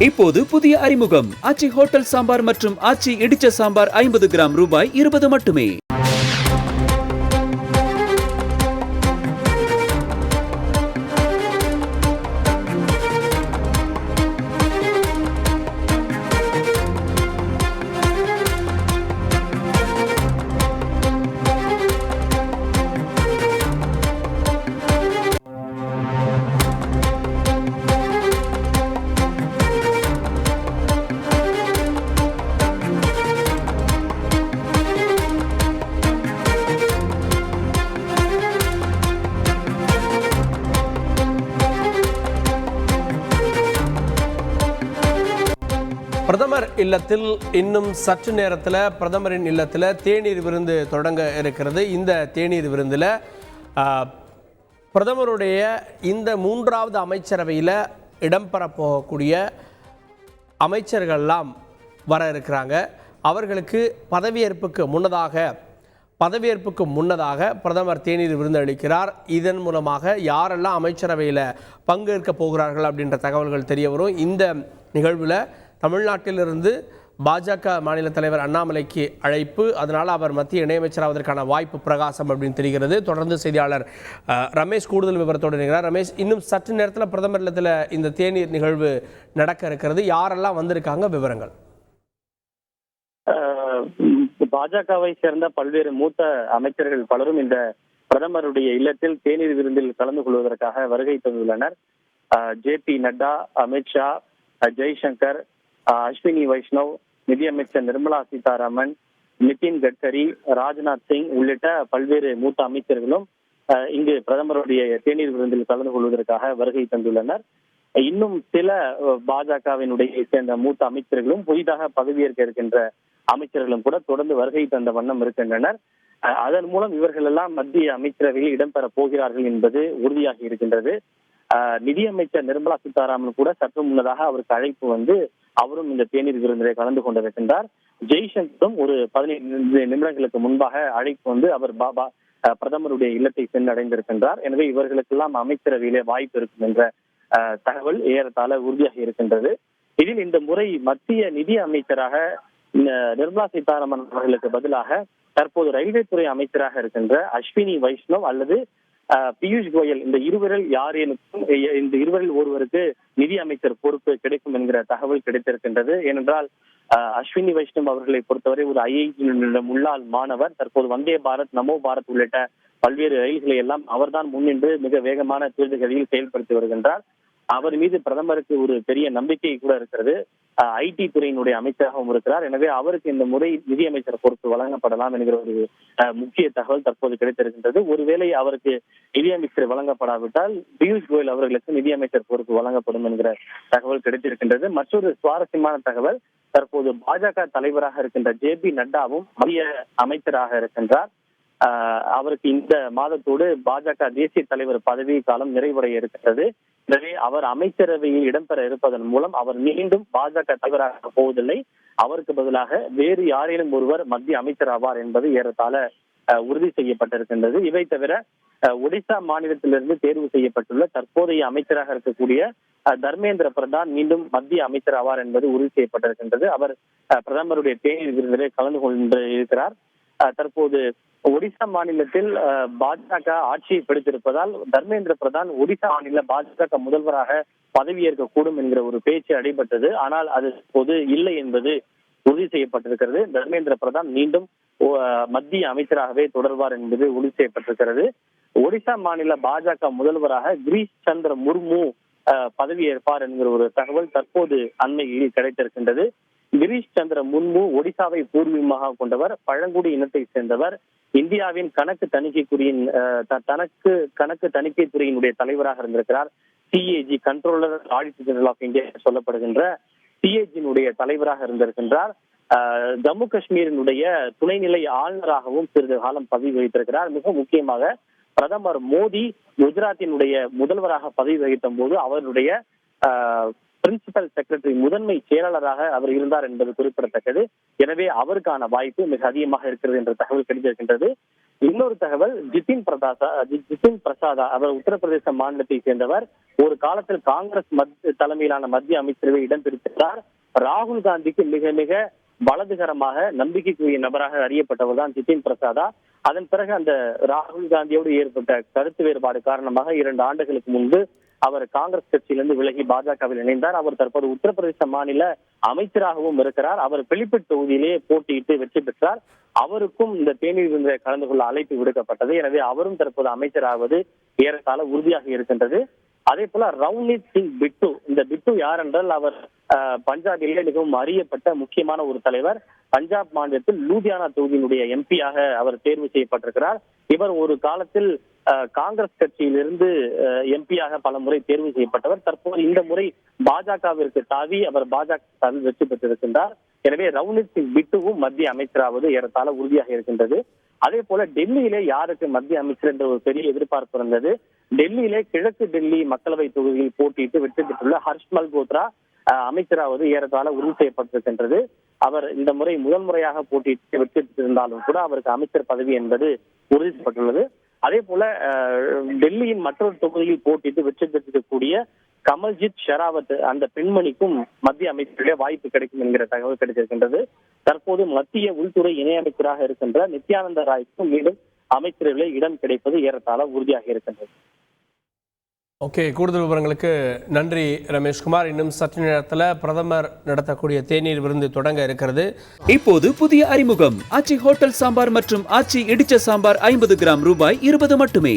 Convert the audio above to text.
இப்போது புதிய அறிமுகம் ஆச்சி ஹோட்டல் சாம்பார் மற்றும் ஆச்சி இடிச்ச சாம்பார் 50 கிராம் ரூபாய் 20 மட்டுமே. பிரதமர் இல்லத்தில் இன்னும் சற்று நேரத்தில் பிரதமரின் இல்லத்தில் தேநீர் விருந்து தொடங்க இருக்கிறது. இந்த தேநீர் விருந்தில் பிரதமருடைய இந்த 3வது அமைச்சரவையில் இடம்பெற போகக்கூடிய அமைச்சர்கள்லாம் வர இருக்கிறாங்க. அவர்களுக்கு பதவியேற்புக்கு முன்னதாக பிரதமர் தேநீர் விருந்து அளிக்கிறார். இதன் மூலமாக யாரெல்லாம் அமைச்சரவையில் பங்கேற்க போகிறார்கள் அப்படின்ற தகவல்கள் தெரிய வரும். இந்த நிகழ்வில் தமிழ்நாட்டிலிருந்து பாஜக மாநில தலைவர் அண்ணாமலைக்கு அழைப்பு, அதனால் அவர் மத்திய இணையமைச்சராவதற்கான வாய்ப்பு பிரகாசம் அப்படின்னு தெரிகிறது. தொடர்ந்து செய்தியாளர் ரமேஷ் கூடுதல் விவரத்தோடு இருக்கிறார். ரமேஷ், இன்னும் சற்று நேரத்தில் பிரதமர் இல்லத்தில் இந்த தேநீர் நிகழ்வு நடக்க இருக்கிறது. யாரெல்லாம் வந்திருக்காங்க, விவரங்கள்? பாஜகவை சேர்ந்த பல்வேறு மூத்த அமைச்சர்கள் பலரும் இந்த பிரதமருடைய இல்லத்தில் தேநீர் விருந்தில் கலந்து கொள்வதற்காக வருகை தந்துள்ளனர். JP நட்டா, அமித்ஷா, ஜெய்சங்கர், அஸ்வினி வைஷ்ணவ், நிதியமைச்சர் நிர்மலா சீதாராமன், நிதின் கட்கரி, ராஜ்நாத் சிங் உள்ளிட்ட பல்வேறு மூத்த அமைச்சர்களும் இங்கு பிரதமருடைய தேநீர் விருந்தில் கலந்து கொள்வதற்காக வருகை தந்துள்ளனர். இன்னும் சில பாஜகவினுடைய சேர்ந்த மூத்த அமைச்சர்களும் புதிதாக பதவியேற்க இருக்கின்ற அமைச்சர்களும் கூட தொடர்ந்து வருகை தந்த வண்ணம் இருக்கின்றனர். அதன் மூலம் இவர்கள் எல்லாம் மத்திய அமைச்சரவையில் இடம்பெற போகிறார்கள் என்பது உறுதியாகி இருக்கின்றது. நிதியமைச்சர் நிர்மலா சீதாராமன் கூட சற்று முன்னதாக அவருக்கு அழைப்பு வந்து அவரும் இந்த தேநீர் விருந்திலே கலந்து கொண்டிருக்கின்றார். ஜெய்சங்கரும் ஒரு 15 நிமிடங்களுக்கு முன்பாக அழைப்பு வந்து அவர் பிரதமருடைய இல்லத்தை சென்றடைந்திருக்கின்றார். எனவே இவர்களுக்கெல்லாம் அமைச்சரவையிலே வாய்ப்பு இருக்கும் என்ற தகவல் ஏறத்தாழ உறுதியாக இருக்கின்றது. இதில் இந்த முறை மத்திய நிதி அமைச்சராக நிர்மலா சீதாராமன் அவர்களுக்கு பதிலாக தற்போது ரயில்வே துறை அமைச்சராக இருக்கின்ற அஸ்வினி வைஷ்ணவ் அல்லது பியூஷ் கோயல், இந்த இருவரில் ஒருவருக்கு நிதி அமைச்சர் பொறுப்பு கிடைக்கும் என்கிற தகவல் கிடைத்திருக்கின்றது. ஏனென்றால் அஸ்வினி வைஷ்ணவ் அவர்களை பொறுத்தவரை ஒரு IIT முன்னாள் மாணவர். தற்போது வந்தே பாரத், நமோ பாரத் உள்ளிட்ட பல்வேறு ரயில்களை எல்லாம் அவர்தான் முன்னின்று மிக வேகமான தேர்தல்களில் செயல்படுத்தி வருகின்றார். அவர் மீது பிரதமருக்கு ஒரு பெரிய நம்பிக்கை கூட இருக்கிறது. IT துறையினுடைய அமைச்சராகவும் இருக்கிறார். எனவே அவருக்கு இந்த முறை நிதியமைச்சர் பொறுப்பு வழங்கப்படலாம் என்கிற ஒரு முக்கிய தகவல் தற்போது கிடைத்திருக்கின்றது. ஒருவேளை அவருக்கு நிதியமைச்சர் வழங்கப்படாவிட்டால் பியூஷ் கோயல் அவர்களுக்கு நிதியமைச்சர் பொறுப்பு வழங்கப்படும் என்கிற தகவல் கிடைத்திருக்கின்றது. மற்றொரு சுவாரஸ்யமான தகவல், தற்போது பாஜக தலைவராக இருக்கின்ற JP நட்டாவும் மத்திய அமைச்சராக இருக்கின்றார். அவருக்கு இந்த மாதத்தோடு பாஜக தேசிய தலைவர் பதவி காலம் நிறைவடைய இருக்கிறது. எனவே அவர் அமைச்சரவையில் இடம்பெற இருப்பதன் மூலம் அவர் மீண்டும் பாஜக தலைவராக போவதில்லை. அவருக்கு பதிலாக வேறு யாரேனும் ஒருவர் மத்திய அமைச்சர் ஆவார் என்பது ஏறத்தாழ உறுதி செய்யப்பட்டிருக்கின்றது. இவை தவிர ஒடிசா மாநிலத்திலிருந்து தேர்வு செய்யப்பட்டுள்ள தற்போதைய அமைச்சராக இருக்கக்கூடிய தர்மேந்திர பிரதான் மீண்டும் மத்திய அமைச்சர் ஆவார் என்பது உறுதி செய்யப்பட்டிருக்கின்றது. அவர் பிரதமருடைய தேநீர் விருந்திலே கலந்து கொண்டு இருக்கிறார். தற்போது ஒடிசா மாநிலத்தில் பாஜக ஆட்சியை பிடித்திருப்பதால் தர்மேந்திர பிரதான் ஒடிசா மாநில பாஜக முதல்வராக பதவியேற்க கூடும் என்கிற ஒரு பேச்சு அடிபட்டது. ஆனால் அது இப்போது இல்லை என்பது உறுதி செய்யப்பட்டிருக்கிறது. தர்மேந்திர பிரதான் மீண்டும் மத்திய அமைச்சராகவே தொடர்வார் என்பது உறுதி செய்யப்பட்டிருக்கிறது. ஒடிசா மாநில பாஜக முதல்வராக கிரீஷ் சந்திர முர்மு பதவியேற்பார் என்கிற ஒரு தகவல் தற்போது அண்மையில் கிடைத்திருக்கின்றது. கிரீஷ் சந்திர முர்மு ஒடிசாவை பூர்வீகமாக கொண்டவர், பழங்குடி இனத்தை சேர்ந்தவர். இந்தியாவின் கணக்கு தணிக்கை துறையினுடைய தலைவராக இருந்திருக்கிறார். CAG, controller auditor general of India சொல்லப்படுகின்ற CAG தலைவராக இருந்திருக்கின்றார். ஜம்மு காஷ்மீரினுடைய துணைநிலை ஆளுநராகவும் சிறிது காலம் பதவி வகித்திருக்கிறார். மிக முக்கியமாக பிரதமர் மோடி குஜராத்தினுடைய முதல்வராக பதவி வகித்த போது அவருடைய பிரின்சிபல் செக்ரட்டரி முதன்மை செயலாளராக அவர் இருந்தார் என்பது குறிப்பிடத்தக்கது. எனவே அவருக்கான வாய்ப்பு மிக அதிகமாக இருக்கிறது என்ற தகவல் கிடைத்திருக்கின்றது. இன்னொரு தகவல், ஜிதின் பிரசாதா அவர் உத்தரப்பிரதேச மாநிலத்தை சேர்ந்தவர். ஒரு காலத்தில் காங்கிரஸ் தலைமையிலான மத்திய அமைச்சரவை இடம் பிடித்தார். ராகுல் காந்திக்கு மிக மிக வலதுகரமாக நம்பிக்கைக்குரிய நபராக அறியப்பட்டவர் தான் ஜிதின் பிரசாதா. அதன் பிறகு அந்த ராகுல் காந்தியோடு ஏற்பட்ட கருத்து வேறுபாடு காரணமாக 2 ஆண்டுகளுக்கு முன்பு அவர் காங்கிரஸ் கட்சியிலிருந்து விலகி பாஜகவில் இணைந்தார். அவர் தற்போது உத்தரப்பிரதேச மாநில அமைச்சராகவும் இருக்கிறார். அவர் பிலிபிட் தொகுதியிலே போட்டியிட்டு வெற்றி பெற்றார். அவருக்கும் இந்த தேநீர் விருந்தில் கலந்து கொள்ள அழைப்பு விடுக்கப்பட்டது. எனவே அவரும் தற்போது அமைச்சராவது ஏறத்தாழ உறுதியாக இருக்கின்றது. அதே போல ரவ்னீத் சிங் பிட்டு, இந்த பிட்டு யார் என்றால் அவர் பஞ்சாபிலே மிகவும் அறியப்பட்ட முக்கியமான ஒரு தலைவர். பஞ்சாப் மாநிலத்தில் லூதியானா தொகுதியினுடைய எம்பியாக அவர் தேர்வு செய்யப்பட்டிருக்கிறார். இவர் ஒரு காலத்தில் காங்கிரஸ் கட்சியிலிருந்து எம்பியாக பல முறை தேர்வு செய்யப்பட்டவர். தற்போது இந்த முறை பாஜகவிற்கு தாவி அவர் பாஜகவில் வெற்றி பெற்றிருக்கின்றார். எனவே ரவ்னீத் சிங் பிட்டுவும் மத்திய அமைச்சராவது ஏறத்தாழ உறுதியாக இருக்கின்றது. அதே போல டெல்லியிலே யாருக்கு மத்திய அமைச்சர் என்ற ஒரு பெரிய எதிர்பார்ப்பு இருந்தது. டெல்லியிலே கிழக்கு டெல்லி மக்களவை தொகுதியில் போட்டியிட்டு வெற்றி பெற்றுள்ள ஹர்ஷ் மல்கோத்ரா அமைச்சராவது ஏறத்தாழ உறுதி செய்யப்பட்டிருக்கின்றது. அவர் இந்த முறை முதல் முறையாக போட்டியிட்டு வெற்றி பெற்றிருந்தாலும் கூட அவருக்கு அமைச்சர் பதவி என்பது உறுதி செய்யப்பட்டுள்ளது. அதே போல டெல்லியின் மற்றொரு தொகுதியில் போட்டியிட்டு வெற்றி பெற்றிருக்கக்கூடிய கமல்ஜித் ஷெராவத் அந்த பெண்மணிக்கும் மத்திய அமைச்சரிலே வாய்ப்பு கிடைக்கும் என்கிற தகவல் கிடைத்திருக்கின்றது. தற்போது மத்திய உள்துறை இணையமைச்சராக இருக்கின்ற நித்யானந்த ராய்க்கும் மீண்டும் அமைச்சரவையிலே இடம் கிடைப்பது ஏறத்தாழ உறுதியாக இருக்கின்றது. ஓகே, கூடுதல் விவரங்களுக்கு நன்றி ரமேஷ்குமார். இன்னும் சற்று நேரத்தில் பிரதமர் நடத்தக்கூடிய தேநீர் விருந்து தொடங்க இருக்கிறது. இப்போது புதிய அறிமுகம் ஆச்சி ஹோட்டல் சாம்பார் மற்றும் ஆச்சி இடிச்ச சாம்பார் 50 கிராம் ரூபாய் 20 மட்டுமே.